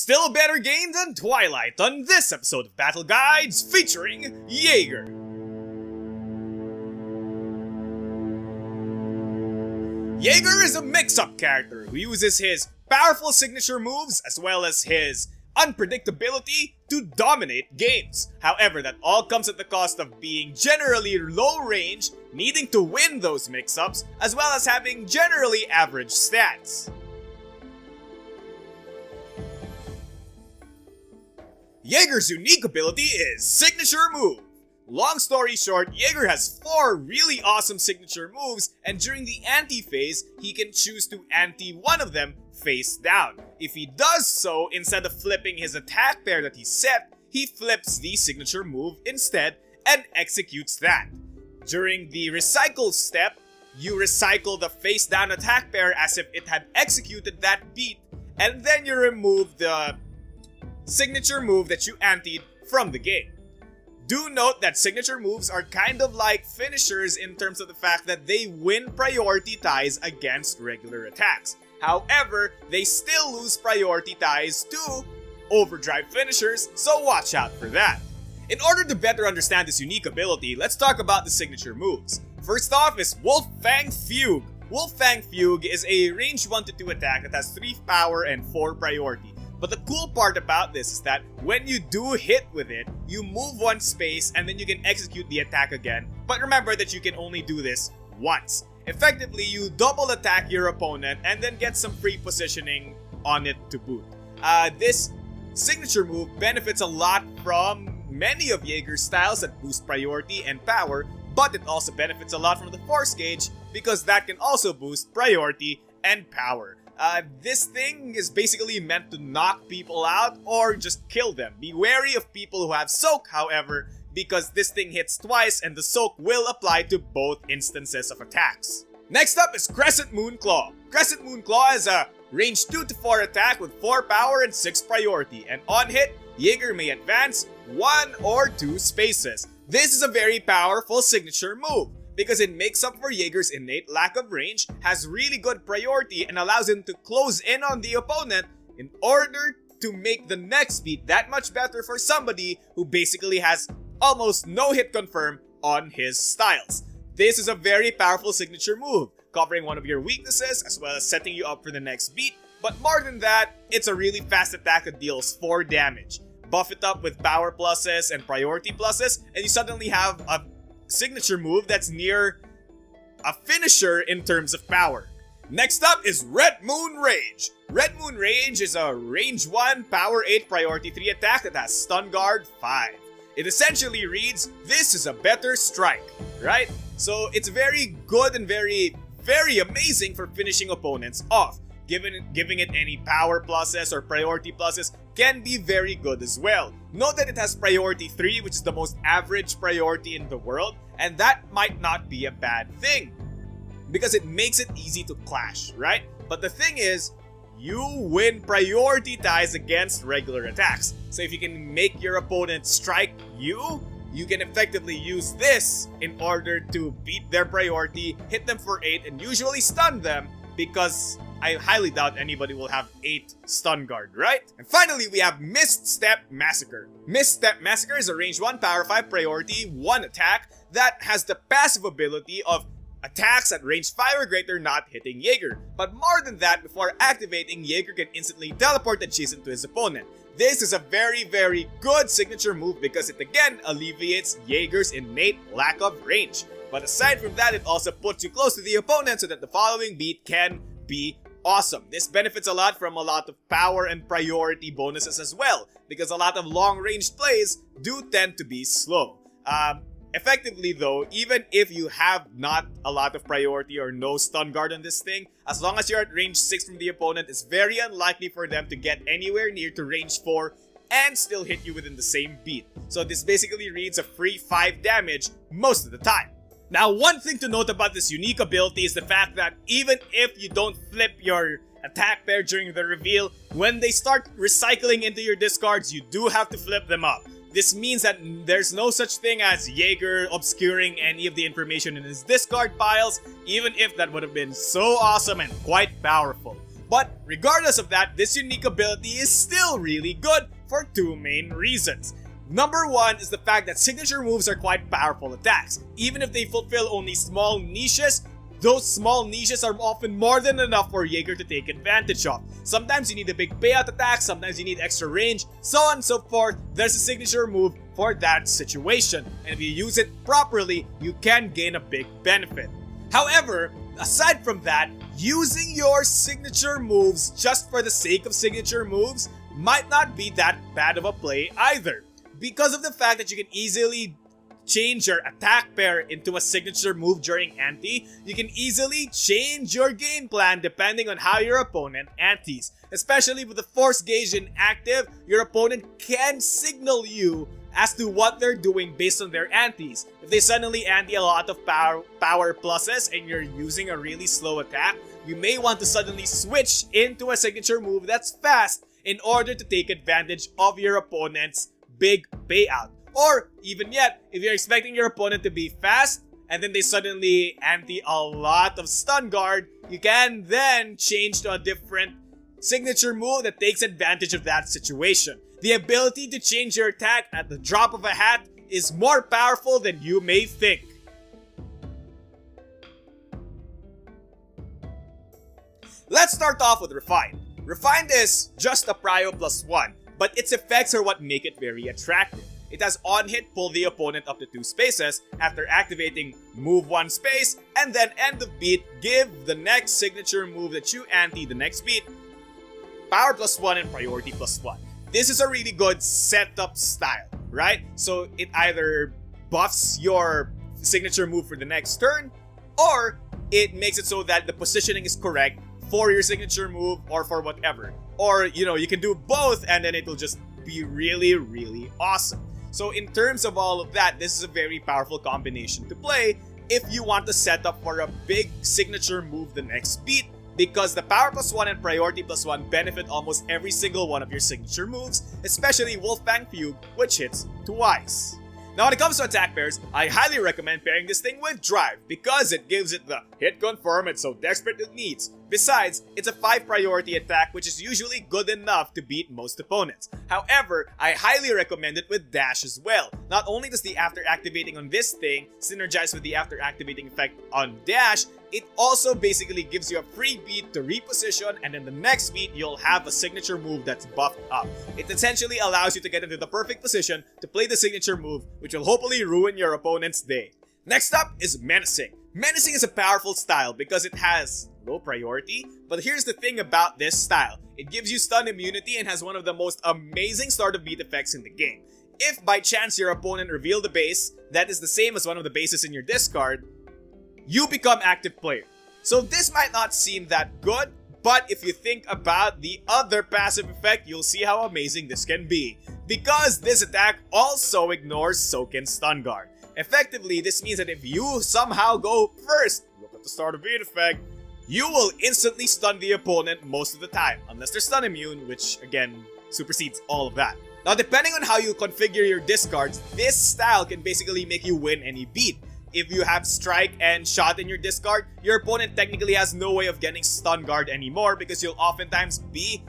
Still a better game than Twilight on this episode of Battle Guides featuring Jaeger. Jaeger is a mix-up character who uses his powerful signature moves as well as his unpredictability to dominate games. However, that all comes at the cost of being generally low range, needing to win those mix-ups, as well as having generally average stats. Jaeger's unique ability is Signature Move. Long story short, Jaeger has 4 really awesome signature moves, and during the anti phase, he can choose to anti one of them face down. If he does so, instead of flipping his attack pair that he set, he flips the signature move instead and executes that. During the recycle step, you recycle the face down attack pair as if it had executed that beat, and then you remove the signature move that you antied from the game. Do note that signature moves are kind of like finishers in terms of the fact that they win priority ties against regular attacks. However, they still lose priority ties to Overdrive finishers, so watch out for that. In order to better understand this unique ability, let's talk about the signature moves. First off is Fang Fugue. Fang Fugue is a range 1 to 2 attack that has 3 power and 4 priority. But the cool part about this is that when you do hit with it, you move 1 space and then you can execute the attack again. But remember that you can only do this once. Effectively, you double attack your opponent and then get some free positioning on it to boot. This signature move benefits a lot from many of Jaeger's styles that boost priority and power, but it also benefits a lot from the Force Gauge because that can also boost priority and power. This thing is basically meant to knock people out or just kill them. Be wary of people who have soak, however, because this thing hits twice and the soak will apply to both instances of attacks. Next up is Crescent Moon Claw. Crescent Moon Claw is a range 2 to 4 attack with 4 power and 6 priority, and on hit, Jaeger may advance 1 or 2 spaces. This is a very powerful signature move, because it makes up for Jaeger's innate lack of range, has really good priority, and allows him to close in on the opponent in order to make the next beat that much better for somebody who basically has almost no hit confirm on his styles. This is a very powerful signature move, covering one of your weaknesses as well as setting you up for the next beat, but more than that, it's a really fast attack that deals 4 damage. Buff it up with power pluses and priority pluses, and you suddenly have a signature move that's near a finisher in terms of power. Next up is Red Moon Rage. Red Moon Rage is a range 1, power 8, priority 3 attack that has stun guard 5. It essentially reads, this is a better strike, right? So it's very good and very amazing for finishing opponents off. Giving it any power pluses or priority pluses can be very good as well. Note that it has priority 3, which is the most average priority in the world, and that might not be a bad thing because it makes it easy to clash, right? But the thing is, you win priority ties against regular attacks. So if you can make your opponent strike you can effectively use this in order to beat their priority, hit them for 8, and usually stun them because I highly doubt anybody will have 8 stun guard, right? And finally, we have Misstep Massacre. Misstep Massacre is a range 1, power 5, priority 1 attack that has the passive ability of attacks at range 5 or greater not hitting Jaeger. But more than that, before activating, Jaeger can instantly teleport and chase into his opponent. This is a very good signature move because it again alleviates Jaeger's innate lack of range. But aside from that, it also puts you close to the opponent so that the following beat can be awesome. This benefits a lot from a lot of power and priority bonuses as well, because a lot of long-range plays do tend to be slow. Effectively though, even if you have not a lot of priority or no stun guard on this thing, as long as you're at range 6 from the opponent, it's very unlikely for them to get anywhere near to range 4 and still hit you within the same beat. So this basically reads a free 5 damage most of the time. Now, one thing to note about this unique ability is the fact that even if you don't flip your attack pair during the reveal, when they start recycling into your discards, you do have to flip them up. This means that there's no such thing as Jaeger obscuring any of the information in his discard piles, even if that would have been so awesome and quite powerful. But regardless of that, this unique ability is still really good for two main reasons. Number one is the fact that signature moves are quite powerful attacks. Even if they fulfill only small niches, those small niches are often more than enough for Jaeger to take advantage of. Sometimes you need a big payout attack, sometimes you need extra range, so on and so forth. There's a signature move for that situation, and if you use it properly, you can gain a big benefit. However, aside from that, using your signature moves just for the sake of signature moves might not be that bad of a play either, because of the fact that you can easily change your attack pair into a signature move during ante. You can easily change your game plan depending on how your opponent antes. Especially with the force gauge inactive, your opponent can signal you as to what they're doing based on their antes. If they suddenly ante a lot of power pluses and you're using a really slow attack, you may want to suddenly switch into a signature move that's fast in order to take advantage of your opponent's big payout. Or even yet, if you're expecting your opponent to be fast and then they suddenly ante a lot of stun guard, you can then change to a different signature move that takes advantage of that situation. The ability to change your attack at the drop of a hat is more powerful than you may think. Let's start off with Refined. Refined is just a prio +1, but its effects are what make it very attractive. It has on-hit pull the opponent up to 2 spaces after activating move 1 space, and then end of beat give the next signature move that you ante the next beat power +1 and priority +1. This is a really good setup style, right? So it either buffs your signature move for the next turn, or it makes it so that the positioning is correct for your signature move or for whatever. Or, you can do both and then it'll just be really, really awesome. So in terms of all of that, this is a very powerful combination to play if you want to set up for a big signature move the next beat, because the power +1 and priority +1 benefit almost every single one of your signature moves, especially Fang Fugue, which hits twice. Now when it comes to attack pairs, I highly recommend pairing this thing with Drive because it gives it the hit confirm it so desperate it needs. Besides, it's a 5 priority attack which is usually good enough to beat most opponents. However, I highly recommend it with Dash as well. Not only does the after activating on this thing synergize with the after activating effect on Dash, it also basically gives you a free beat to reposition, and in the next beat you'll have a signature move that's buffed up. It essentially allows you to get into the perfect position to play the signature move, which will hopefully ruin your opponent's day. Next up is Menacing. Menacing is a powerful style because it has low priority, but here's the thing about this style. It gives you stun immunity and has one of the most amazing start of beat effects in the game. If by chance your opponent revealed a base that is the same as one of the bases in your discard, you become active player. So this might not seem that good, but if you think about the other passive effect, you'll see how amazing this can be. Because this attack also ignores Soak and Stun Guard. Effectively, this means that if you somehow go first, look at the start of beat effect, you will instantly stun the opponent most of the time, unless they're stun immune, which again supersedes all of that. Now depending on how you configure your discards, this style can basically make you win any beat. If you have Strike and Shot in your discard, your opponent technically has no way of getting Stun Guard anymore because you'll oftentimes be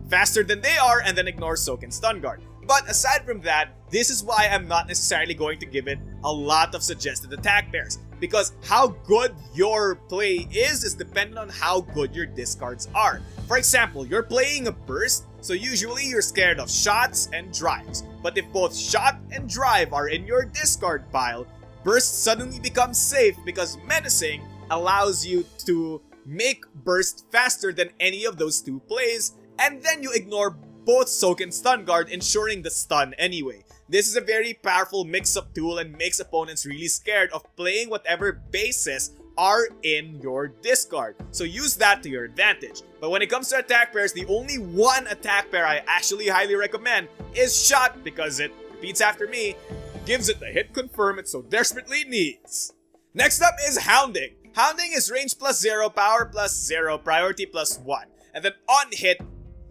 faster than they are and then ignore Soak and Stun Guard. But aside from that, this is why I'm not necessarily going to give it a lot of suggested attack pairs, because how good your play is dependent on how good your discards are. For example, you're playing a burst, so usually you're scared of shots and drives. But if both shot and drive are in your discard pile, burst suddenly becomes safe because Menacing allows you to make burst faster than any of those two plays, and then you ignore both Soak and Stun Guard, ensuring the stun anyway. This is a very powerful mix-up tool and makes opponents really scared of playing whatever bases are in your discard. So use that to your advantage. But when it comes to attack pairs, the only one attack pair I actually highly recommend is Shot, because it repeats after me, gives it the hit confirm it so desperately needs. Next up is Hounding. Hounding is range +0, power +0, priority +1. And then on hit,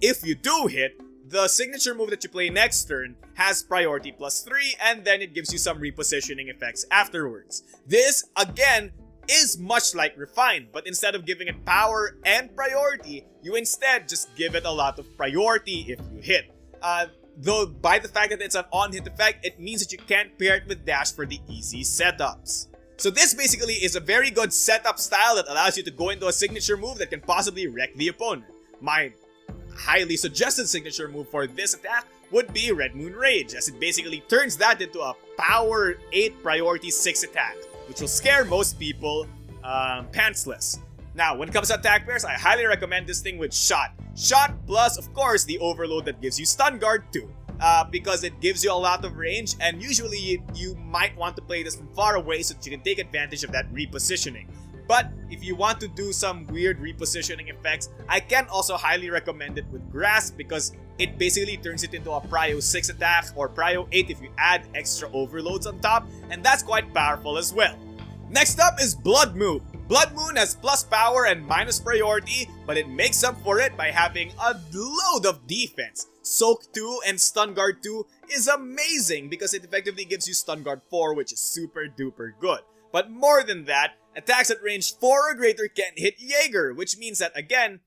if you do hit, the signature move that you play next turn has priority +3, and then it gives you some repositioning effects afterwards. This, again, is much like Refined, but instead of giving it power and priority, you instead just give it a lot of priority if you hit. Though by the fact that it's an on-hit effect, it means that you can't pair it with dash for the easy setups. So this basically is a very good setup style that allows you to go into a signature move that can possibly wreck the opponent. My highly suggested signature move for this attack would be Red Moon Rage, as it basically turns that into a power 8 priority 6 attack, which will scare most people pantsless. Now, when it comes to attack pairs, I highly recommend this thing with Shot. Shot plus, of course, the overload that gives you Stun Guard too. Because it gives you a lot of range, and usually you might want to play this from far away so that you can take advantage of that repositioning. But if you want to do some weird repositioning effects, I can also highly recommend it with Grasp, because it basically turns it into a Prio 6 attack or Prio 8 if you add extra overloads on top, and that's quite powerful as well. Next up is Blood Moon. Blood Moon has plus power and minus priority, but it makes up for it by having a load of defense. Soak 2 and Stun Guard 2 is amazing because it effectively gives you Stun Guard 4, which is super duper good. But more than that, attacks at range 4 or greater can hit Jaeger, which means that again,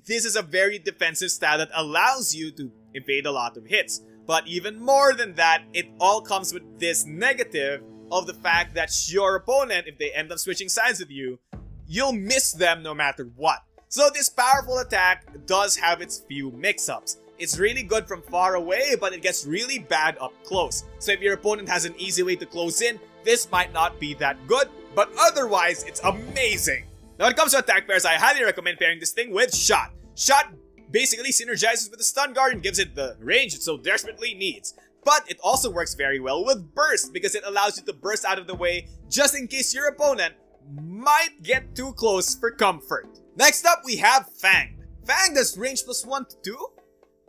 this is a very defensive style that allows you to evade a lot of hits. But even more than that, it all comes with this negative of the fact that your opponent, if they end up switching sides with you, you'll miss them no matter what. So this powerful attack does have its few mix-ups. It's really good from far away, but it gets really bad up close. So if your opponent has an easy way to close in, this might not be that good, but otherwise, it's amazing. Now when it comes to attack pairs, I highly recommend pairing this thing with Shot. Shot basically synergizes with the Stun Guard and gives it the range it so desperately needs. But it also works very well with Burst because it allows you to burst out of the way just in case your opponent might get too close for comfort. Next up, we have Fang. Fang does range plus 1 to 2,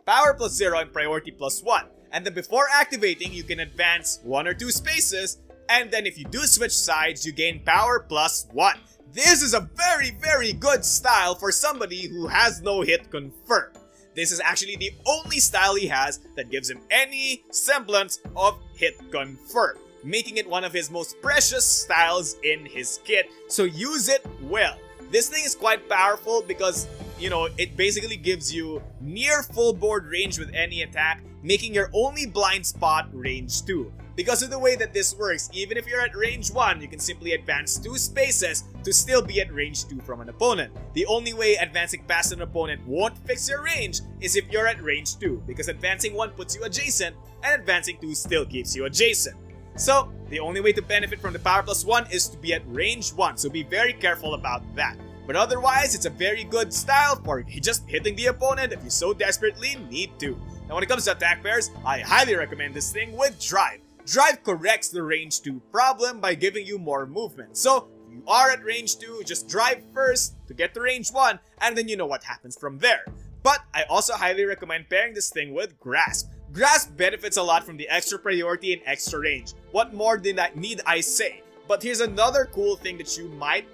power plus 0, and priority plus 1. And then before activating, you can advance 1 or 2 spaces, and then if you do switch sides, you gain power plus 1. This is a very good style for somebody who has no hit confirmed. This is actually the only style he has that gives him any semblance of hit confirm, making it one of his most precious styles in his kit, so use it well. This thing is quite powerful because, you know, it basically gives you near full board range with any attack, making your only blind spot range 2. Because of the way that this works, even if you're at range 1, you can simply advance 2 spaces to still be at range 2 from an opponent. The only way advancing past an opponent won't fix your range is if you're at range 2, because advancing 1 puts you adjacent, and advancing 2 still keeps you adjacent. So, the only way to benefit from the power plus 1 is to be at range 1, so be very careful about that. But otherwise, it's a very good style for just hitting the opponent if you so desperately need to. Now when it comes to attack pairs, I highly recommend this thing with Drive. Drive corrects the range 2 problem by giving you more movement. So, if you are at range 2, just drive first to get to range 1, and then you know what happens from there. But I also highly recommend pairing this thing with Grasp. Grasp benefits a lot from the extra priority and extra range. What more need I say? But here's another cool thing that you might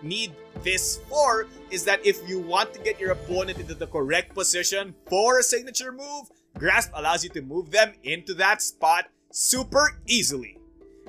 need this for, is that if you want to get your opponent into the correct position for a signature move, Grasp allows you to move them into that spot super easily.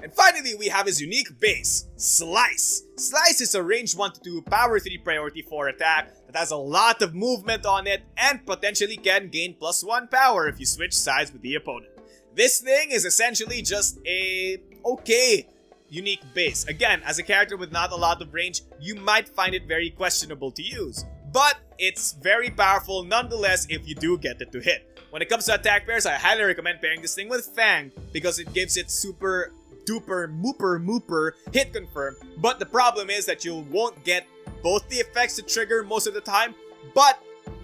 And finally, we have his unique base, Slice. Slice is a range 1 to 2, power 3, priority 4 attack that has a lot of movement on it and potentially can gain plus 1 power if you switch sides with the opponent. This thing is essentially just a okay unique base. Again, as a character with not a lot of range, you might find it very questionable to use, but it's very powerful nonetheless if you do get it to hit. When it comes to attack pairs, I highly recommend pairing this thing with Fang because it gives it super duper mooper hit confirm, but the problem is that you won't get both the effects to trigger most of the time, but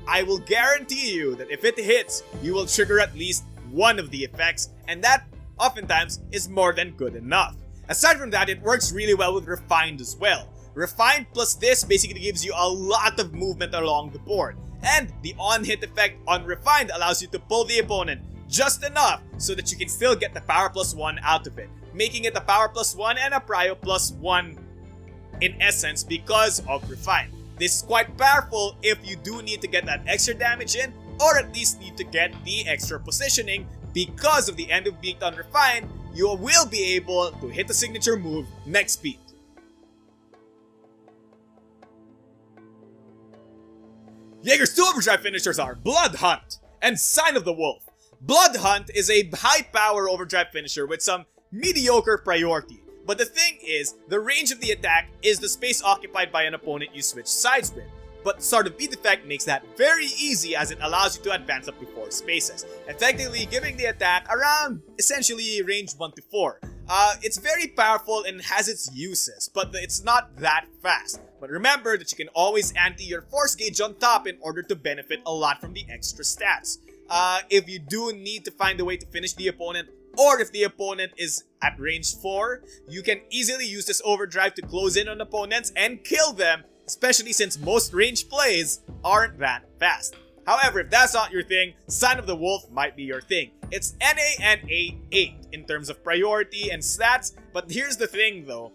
I will guarantee you that if it hits, you will trigger at least one of the effects, and that oftentimes is more than good enough. Aside from that, it works really well with Refined as well. Refined plus this basically gives you a lot of movement along the board, and the on-hit effect on Refined allows you to pull the opponent just enough so that you can still get the power plus 1 out of it, making it a power plus 1 and a prio plus 1 in essence because of Refined. This is quite powerful if you do need to get that extra damage in, or at least need to get the extra positioning, because of the end of being unrefined, you will be able to hit the signature move next beat. Jaeger's 2 Overdrive finishers are Blood Hunt and Sign of the Wolf. Blood Hunt is a high power Overdrive finisher with some mediocre priority. But the thing is, the range of the attack is the space occupied by an opponent you switch sides with. But Start of Beat effect makes that very easy as it allows you to advance up to 4 spaces, effectively giving the attack around essentially range 1 to 4. It's very powerful and has its uses, but it's not that fast. But remember that you can always ante your force gauge on top in order to benefit a lot from the extra stats. If you do need to find a way to finish the opponent, or if the opponent is at range 4, you can easily use this overdrive to close in on opponents and kill them, especially since most range plays aren't that fast. However, if that's not your thing, Sign of the Wolf might be your thing. It's NA and A8 in terms of priority and stats, but here's the thing though.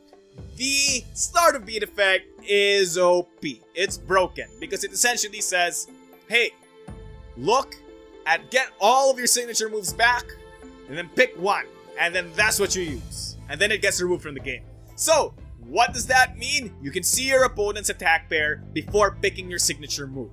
The Start of Beat effect is OP. It's broken because it essentially says, hey, look at get all of your signature moves back and then pick one, and then that's what you use. And then it gets removed from the game. So, what does that mean? You can see your opponent's attack pair before picking your signature move.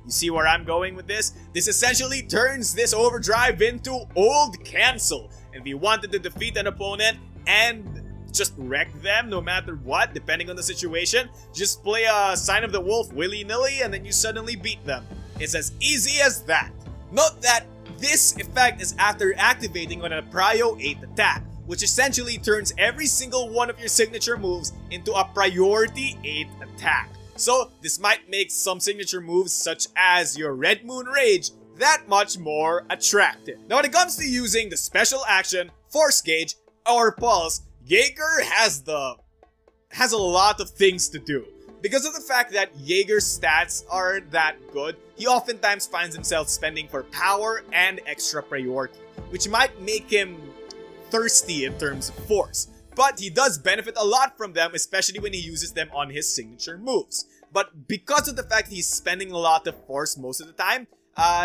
You see where I'm going with this? This essentially turns this overdrive into old cancel. And if you wanted to defeat an opponent and just wreck them no matter what, depending on the situation, just play a Sign of the Wolf willy-nilly and then you suddenly beat them. It's as easy as that. Note that this effect is after activating on a Prio 8 attack, which essentially turns every single one of your signature moves into a Priority 8 attack. So this might make some signature moves such as your Red Moon Rage that much more attractive. Now when it comes to using the special action, Force Gauge, or Pulse, Jaeger has a lot of things to do. Because of the fact that Jaeger's stats aren't that good, he oftentimes finds himself spending for power and extra priority, which might make him thirsty in terms of force. But he does benefit a lot from them, especially when he uses them on his signature moves. But because of the fact he's spending a lot of force most of the time,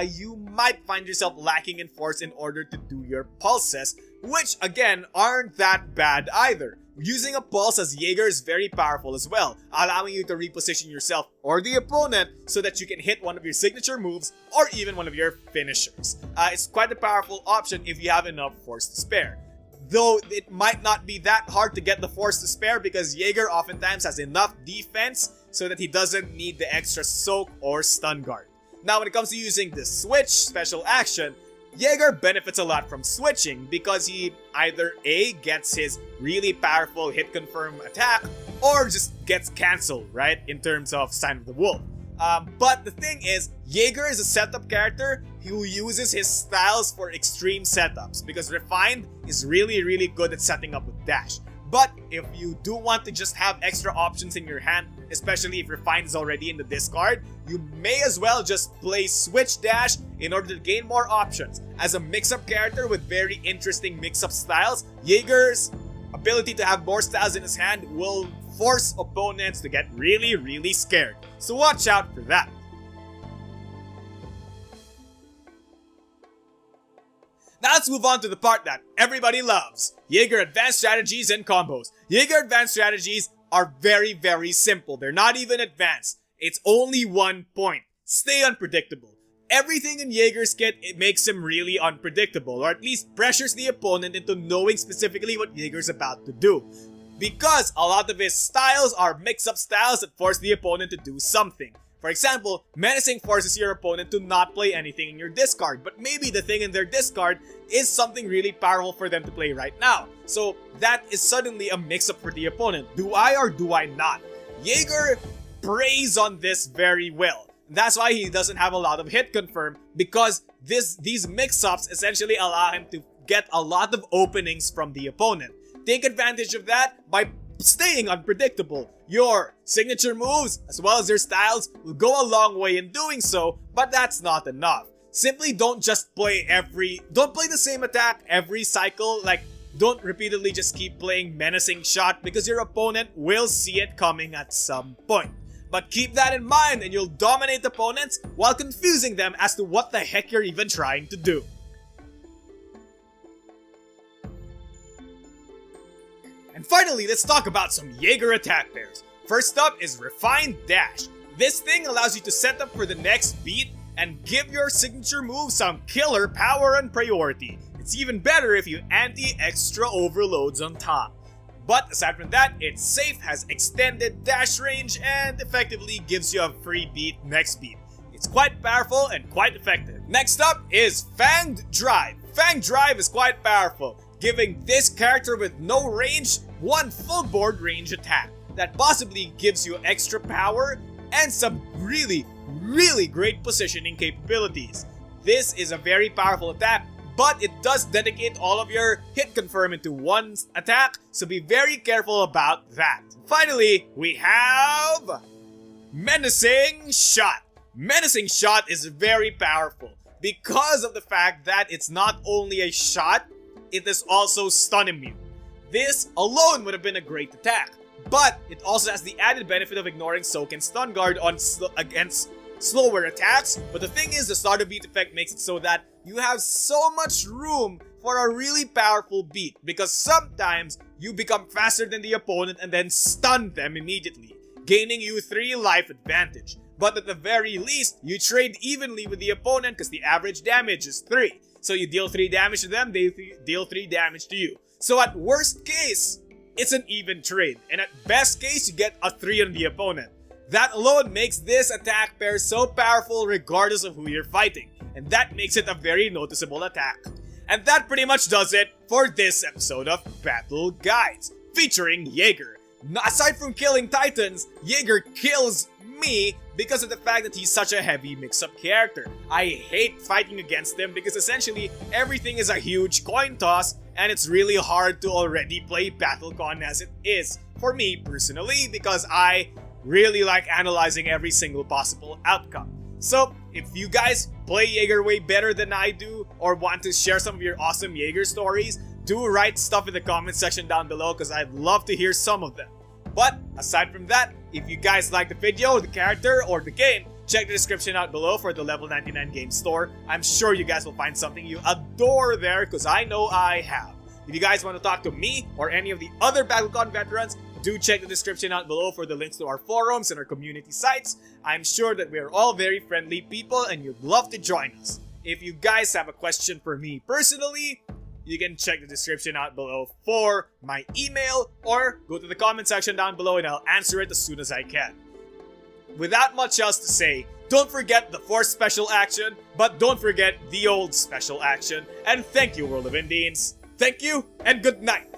you might find yourself lacking in force in order to do your pulses, which again aren't that bad either. Using a pulse as Jaeger is very powerful as well, allowing you to reposition yourself or the opponent so that you can hit one of your signature moves or even one of your finishers. It's quite a powerful option if you have enough force to spare. Though it might not be that hard to get the force to spare because Jaeger oftentimes has enough defense so that he doesn't need the extra soak or stun guard. Now when it comes to using the switch special action, Jaeger benefits a lot from switching because he either A, gets his really powerful hit confirm attack, or just gets cancelled, right, in terms of Sign of the Wolf. But the thing is, Jaeger is a setup character who uses his styles for extreme setups because Refined is really good at setting up with dash. But if you do want to just have extra options in your hand, especially if Refined is already in the discard, you may as well just play Switch Dash in order to gain more options. As a mix-up character with very interesting mix-up styles, Jaeger's ability to have more styles in his hand will force opponents to get really scared. So watch out for that. Now let's move on to the part that everybody loves. Jaeger advanced strategies and combos. Jaeger advanced strategies are very simple. They're not even advanced. It's only one point. Stay unpredictable. Everything in Jaeger's kit, it makes him really unpredictable, or at least pressures the opponent into knowing specifically what Jaeger's about to do. Because a lot of his styles are mix-up styles that force the opponent to do something. For example, Menacing forces your opponent to not play anything in your discard, but maybe the thing in their discard is something really powerful for them to play right now. So that is suddenly a mix-up for the opponent. Do I or do I not? Jaeger preys on this very well. That's why he doesn't have a lot of hit confirm, because these mix-ups essentially allow him to get a lot of openings from the opponent. Take advantage of that by staying unpredictable. Your signature moves, as well as your styles, will go a long way in doing so, but that's not enough. Simply don't play the same attack every cycle. Like, don't repeatedly just keep playing Menacing Shot because your opponent will see it coming at some point. But keep that in mind and you'll dominate opponents while confusing them as to what the heck you're even trying to do. And finally, let's talk about some Jaeger attack pairs. First up is Refined Dash. This thing allows you to set up for the next beat and give your signature move some killer power and priority. It's even better if you anti-extra overloads on top. But aside from that, it's safe, has extended dash range, and effectively gives you a free beat next beat. It's quite powerful and quite effective. Next up is Fang Drive. Fang Drive is quite powerful, giving this character with no range one full board range attack that possibly gives you extra power and some really great positioning capabilities. This is a very powerful attack, but it does dedicate all of your hit confirm into one attack, so be very careful about that. Finally, we have Menacing Shot. Menacing Shot is very powerful because of the fact that it's not only a shot, it is also stun immune. This alone would have been a great attack, but it also has the added benefit of ignoring soak and stun guard on against slower attacks. But the thing is, the starter beat effect makes it so that you have so much room for a really powerful beat, because sometimes you become faster than the opponent and then stun them immediately, gaining you 3 life advantage. But at the very least, you trade evenly with the opponent because the average damage is 3. So you deal 3 damage to them, they deal 3 damage to you. So at worst case, it's an even trade. And at best case, you get a 3 on the opponent. That alone makes this attack pair so powerful regardless of who you're fighting. And that makes it a very noticeable attack. And that pretty much does it for this episode of Battle Guides, featuring Jaeger. Aside from killing Titans, Jaeger kills me because of the fact that he's such a heavy mix-up character. I hate fighting against him because essentially everything is a huge coin toss and it's really hard to already play BattleCON as it is. For me personally, because I really like analyzing every single possible outcome. So if you guys play Jaeger way better than I do or want to share some of your awesome Jaeger stories, do write stuff in the comment section down below because I'd love to hear some of them. But aside from that, if you guys like the video, the character, or the game, check the description out below for the Level 99 game store. I'm sure you guys will find something you adore there because I know I have. If you guys want to talk to me or any of the other BattleCON veterans, do check the description out below for the links to our forums and our community sites. I'm sure that we are all very friendly people and you'd love to join us. If you guys have a question for me personally, you can check the description out below for my email or go to the comment section down below and I'll answer it as soon as I can. Without much else to say, don't forget the Force special action, but don't forget the old special action. And thank you, World of Indines. Thank you and good night.